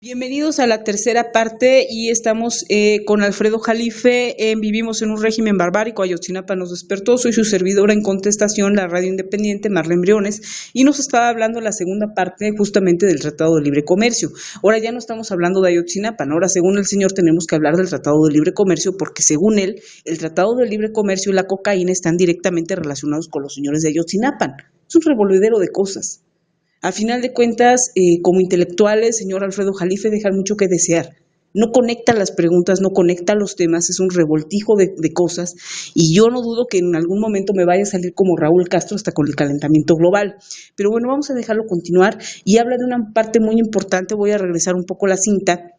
Bienvenidos a la tercera parte y estamos con Alfredo Jalife en Vivimos en un régimen barbárico, Ayotzinapa nos despertó. Soy su servidora en contestación, la radio independiente Marlene Briones, y nos estaba hablando la segunda parte justamente del Tratado de Libre Comercio. Ahora ya no estamos hablando de Ayotzinapa, ¿no? Ahora según el señor tenemos que hablar del Tratado de Libre Comercio porque según él, el Tratado de Libre Comercio y la cocaína están directamente relacionados con los señores de Ayotzinapa. Es un revolvedero de cosas. A final de cuentas, como intelectuales, señor Alfredo Jalife, dejan mucho que desear. No conecta las preguntas, no conecta los temas, es un revoltijo de cosas y yo no dudo que en algún momento me vaya a salir como Raúl Castro hasta con el calentamiento global. Pero bueno, vamos a dejarlo continuar y habla de una parte muy importante, voy a regresar un poco la cinta,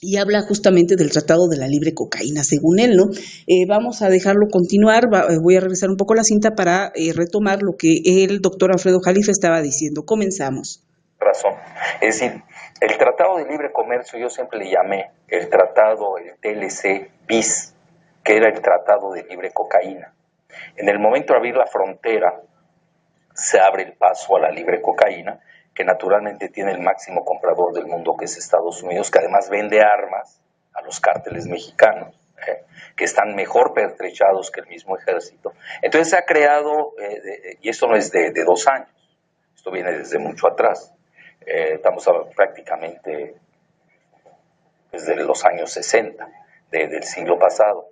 y habla justamente del Tratado de la Libre Cocaína, según él, ¿no? Vamos a dejarlo continuar, voy a regresar un poco la cinta para retomar lo que el doctor Alfredo Jalife estaba diciendo. Comenzamos. Razón. Es decir, el Tratado de Libre Comercio yo siempre le llamé el Tratado, el TLC bis, que era el Tratado de Libre Cocaína. En el momento de abrir la frontera, se abre el paso a la libre cocaína, que naturalmente tiene el máximo comprador del mundo, que es Estados Unidos, que además vende armas a los cárteles mexicanos, que están mejor pertrechados que el mismo ejército. Entonces se ha creado, y esto no es de 2 años, esto viene desde mucho atrás, estamos hablando prácticamente desde los años 60 del siglo pasado.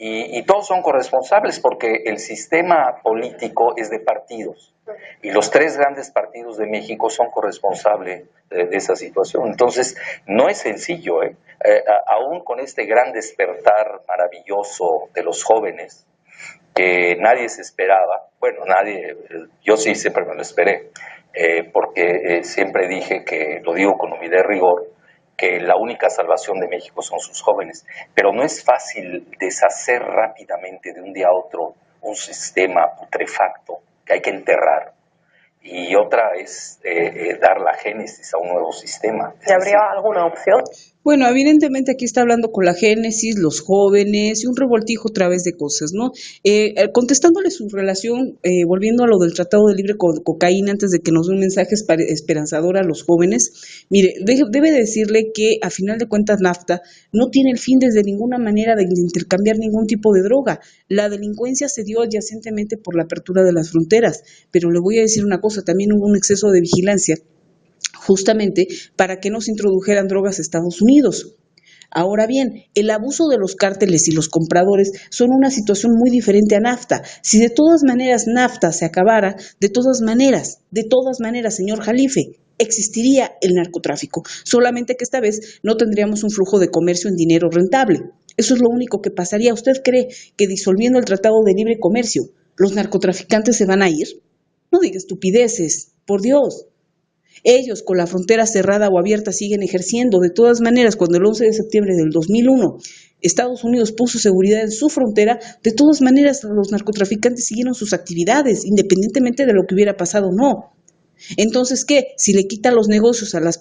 Y todos son corresponsables porque el sistema político es de partidos y los 3 grandes partidos de México son corresponsables de esa situación. Entonces, no es sencillo, aún con este gran despertar maravilloso de los jóvenes que nadie se esperaba, bueno, nadie, yo sí siempre me lo esperé, porque siempre dije que, lo digo con humildad y rigor, que la única salvación de México son sus jóvenes, pero no es fácil deshacer rápidamente de un día a otro un sistema putrefacto que hay que enterrar, y otra es dar la génesis a un nuevo sistema. ¿Y habría alguna opción? Bueno, evidentemente aquí está hablando con la génesis, los jóvenes y un revoltijo otra vez de cosas, ¿no? Contestándole su relación, volviendo a lo del Tratado de Libre Cocaína, antes de que nos dé un mensaje esperanzador a los jóvenes, mire, debe decirle que a final de cuentas NAFTA no tiene el fin desde ninguna manera de intercambiar ningún tipo de droga. La delincuencia se dio adyacentemente por la apertura de las fronteras, pero le voy a decir una cosa, también hubo un exceso de vigilancia justamente para que no se introdujeran drogas a Estados Unidos. Ahora bien, el abuso de los cárteles y los compradores son una situación muy diferente a NAFTA. Si de todas maneras NAFTA se acabara, de todas maneras, señor Jalife, existiría el narcotráfico, solamente que esta vez no tendríamos un flujo de comercio en dinero rentable. Eso es lo único que pasaría. ¿Usted cree que disolviendo el Tratado de Libre Comercio, los narcotraficantes se van a ir? No diga estupideces, por Dios. Ellos, con la frontera cerrada o abierta, siguen ejerciendo. De todas maneras, cuando el 11 de septiembre del 2001 Estados Unidos puso seguridad en su frontera, de todas maneras los narcotraficantes siguieron sus actividades, independientemente de lo que hubiera pasado o no. Entonces, ¿qué? Si le quitan los negocios a las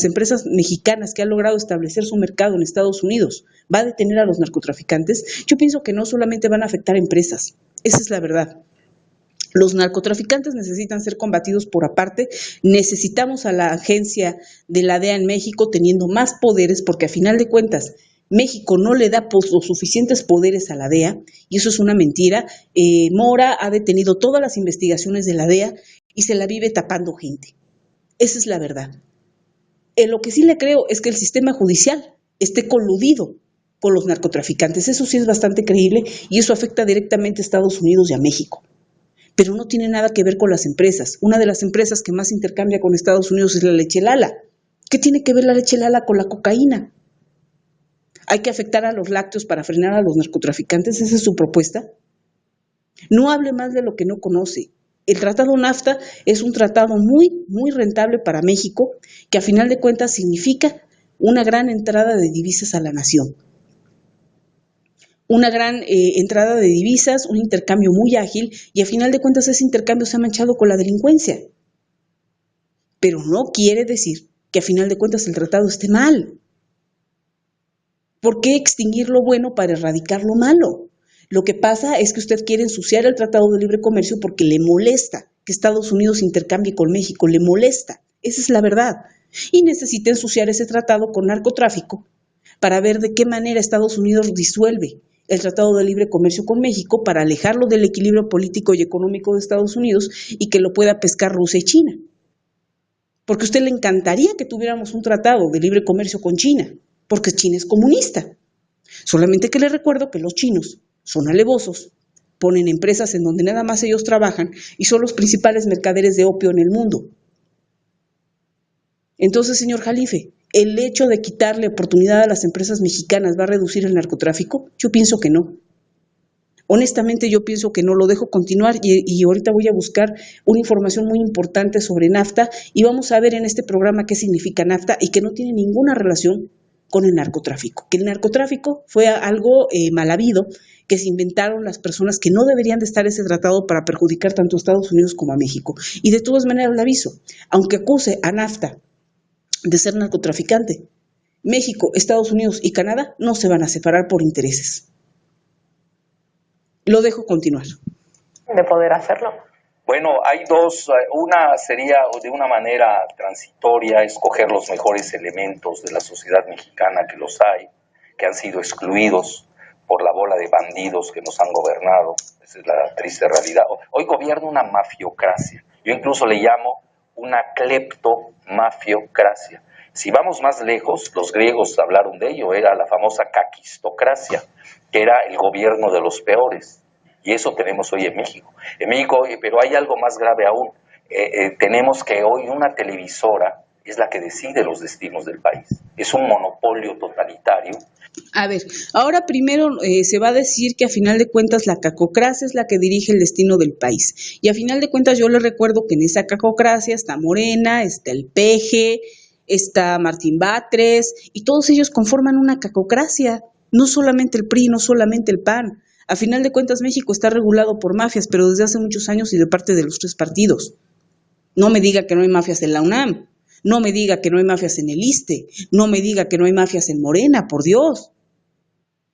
empresas mexicanas que han logrado establecer su mercado en Estados Unidos, ¿va a detener a los narcotraficantes? Yo pienso que no solamente van a afectar empresas, esa es la verdad. Los narcotraficantes necesitan ser combatidos por aparte, necesitamos a la agencia de la DEA en México teniendo más poderes, porque a final de cuentas México no le da los suficientes poderes a la DEA, y eso es una mentira. Mora ha detenido todas las investigaciones de la DEA y se la vive tapando gente. Esa es la verdad. Lo que sí le creo es que el sistema judicial esté coludido con los narcotraficantes, eso sí es bastante creíble y eso afecta directamente a Estados Unidos y a México. Pero no tiene nada que ver con las empresas. Una de las empresas que más intercambia con Estados Unidos es la leche Lala. ¿Qué tiene que ver la leche Lala con la cocaína? ¿Hay que afectar a los lácteos para frenar a los narcotraficantes? ¿Esa es su propuesta? No hable más de lo que no conoce. El tratado NAFTA es un tratado muy, muy rentable para México, que a final de cuentas significa una gran entrada de divisas a la nación. Una gran entrada de divisas, un intercambio muy ágil, y a final de cuentas ese intercambio se ha manchado con la delincuencia. Pero no quiere decir que a final de cuentas el tratado esté mal. ¿Por qué extinguir lo bueno para erradicar lo malo? Lo que pasa es que usted quiere ensuciar el Tratado de Libre Comercio porque le molesta que Estados Unidos intercambie con México, le molesta. Esa es la verdad. y necesita ensuciar ese tratado con narcotráfico para ver de qué manera Estados Unidos disuelve el Tratado de Libre Comercio con México para alejarlo del equilibrio político y económico de Estados Unidos y que lo pueda pescar Rusia y China. Porque a usted le encantaría que tuviéramos un tratado de libre comercio con China, porque China es comunista. Solamente que le recuerdo que los chinos son alevosos, ponen empresas en donde nada más ellos trabajan y son los principales mercaderes de opio en el mundo. Entonces, señor Jalife, ¿el hecho de quitarle oportunidad a las empresas mexicanas va a reducir el narcotráfico? Yo pienso que no. Honestamente, yo pienso que no. Lo dejo continuar y ahorita voy a buscar una información muy importante sobre NAFTA y vamos a ver en este programa qué significa NAFTA y que no tiene ninguna relación con el narcotráfico. Que el narcotráfico fue algo mal habido, que se inventaron las personas que no deberían de estar ese tratado para perjudicar tanto a Estados Unidos como a México. Y de todas maneras le aviso, aunque acuse a NAFTA de ser narcotraficante, México, Estados Unidos y Canadá no se van a separar por intereses. Lo dejo continuar. De poder hacerlo. Bueno, hay dos. Una sería de una manera transitoria escoger los mejores elementos de la sociedad mexicana, que los hay, que han sido excluidos por la bola de bandidos que nos han gobernado. Esa es la triste realidad. Hoy gobierna una mafiocracia. Yo incluso le llamo una cleptomafiocracia. Si vamos más lejos, los griegos hablaron de ello, era la famosa caquistocracia, que era el gobierno de los peores. Y eso tenemos hoy en México. Pero hay algo más grave aún. Tenemos que hoy una televisora es la que decide los destinos del país. Es un monopolio totalitario. A ver, ahora primero se va a decir que a final de cuentas la cacocracia es la que dirige el destino del país. Y a final de cuentas yo les recuerdo que en esa cacocracia está Morena, está el PG, está Martín Batres, y todos ellos conforman una cacocracia. No solamente el PRI, no solamente el PAN. A final de cuentas México está regulado por mafias, pero desde hace muchos años y de parte de los tres partidos. No me diga que no hay mafias en la UNAM, no me diga que no hay mafias en el ISSSTE, no me diga que no hay mafias en Morena, por Dios.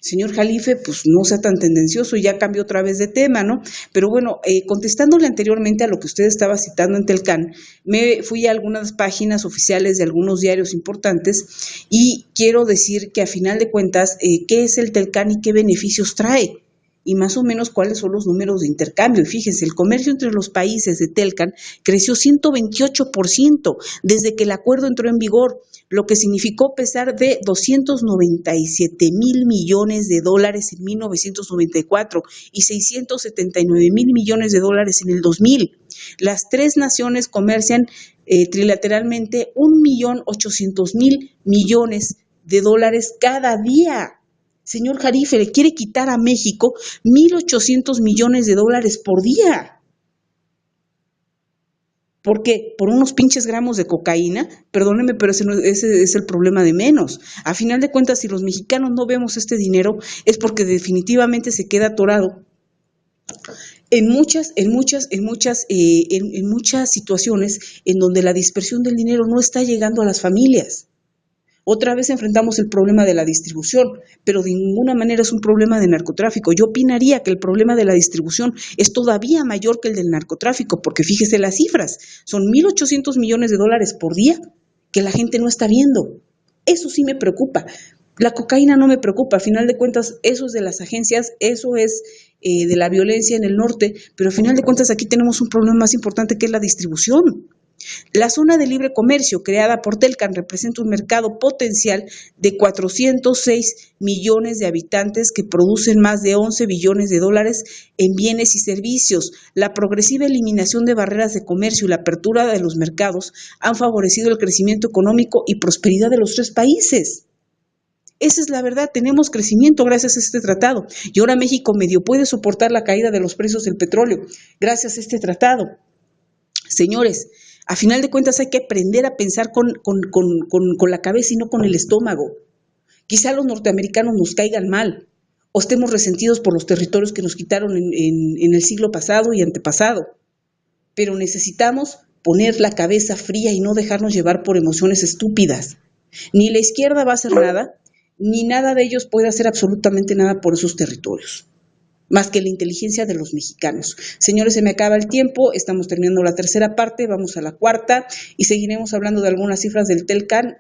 Señor Jalife, pues no sea tan tendencioso, ya cambió otra vez de tema, ¿no? Pero bueno, contestándole anteriormente a lo que usted estaba citando en Telcán, me fui a algunas páginas oficiales de algunos diarios importantes y quiero decir que a final de cuentas, ¿qué es el Telcán y qué beneficios trae? Y más o menos cuáles son los números de intercambio. Y fíjense, el comercio entre los países de Telcán creció 128% desde que el acuerdo entró en vigor, lo que significó pesar de 297,000 millones de dólares en 1994 y 679,000 millones de dólares en el 2000. Las tres naciones comercian trilateralmente 1,800,000 millones de dólares cada día. Señor Jalife, le quiere quitar a México 1,800 millones de dólares por día. ¿Por qué? ¿Por unos pinches gramos de cocaína? Perdóneme, pero ese es el problema de menos. A final de cuentas, si los mexicanos no vemos este dinero, es porque definitivamente se queda atorado en muchas situaciones en donde la dispersión del dinero no está llegando a las familias. Otra vez enfrentamos el problema de la distribución, pero de ninguna manera es un problema de narcotráfico. Yo opinaría que el problema de la distribución es todavía mayor que el del narcotráfico, porque fíjese las cifras, son 1,800 millones de dólares por día que la gente no está viendo. Eso sí me preocupa. La cocaína no me preocupa, al final de cuentas eso es de las agencias, eso es de la violencia en el norte, pero al final de cuentas aquí tenemos un problema más importante que es la distribución. La zona de libre comercio creada por Telcán representa un mercado potencial de 406 millones de habitantes que producen más de 11 billones de dólares en bienes y servicios. La progresiva eliminación de barreras de comercio y la apertura de los mercados han favorecido el crecimiento económico y prosperidad de los tres países. Esa es la verdad, tenemos crecimiento gracias a este tratado y ahora México medio puede soportar la caída de los precios del petróleo gracias a este tratado. Señores, a final de cuentas hay que aprender a pensar con la cabeza y no con el estómago. Quizá los norteamericanos nos caigan mal o estemos resentidos por los territorios que nos quitaron en el siglo pasado y antepasado, pero necesitamos poner la cabeza fría y no dejarnos llevar por emociones estúpidas. Ni la izquierda va a hacer nada, ni nada de ellos puede hacer absolutamente nada por esos territorios. más que la inteligencia de los mexicanos. Señores, se me acaba el tiempo, estamos terminando la tercera parte, vamos a la cuarta y seguiremos hablando de algunas cifras del Telcan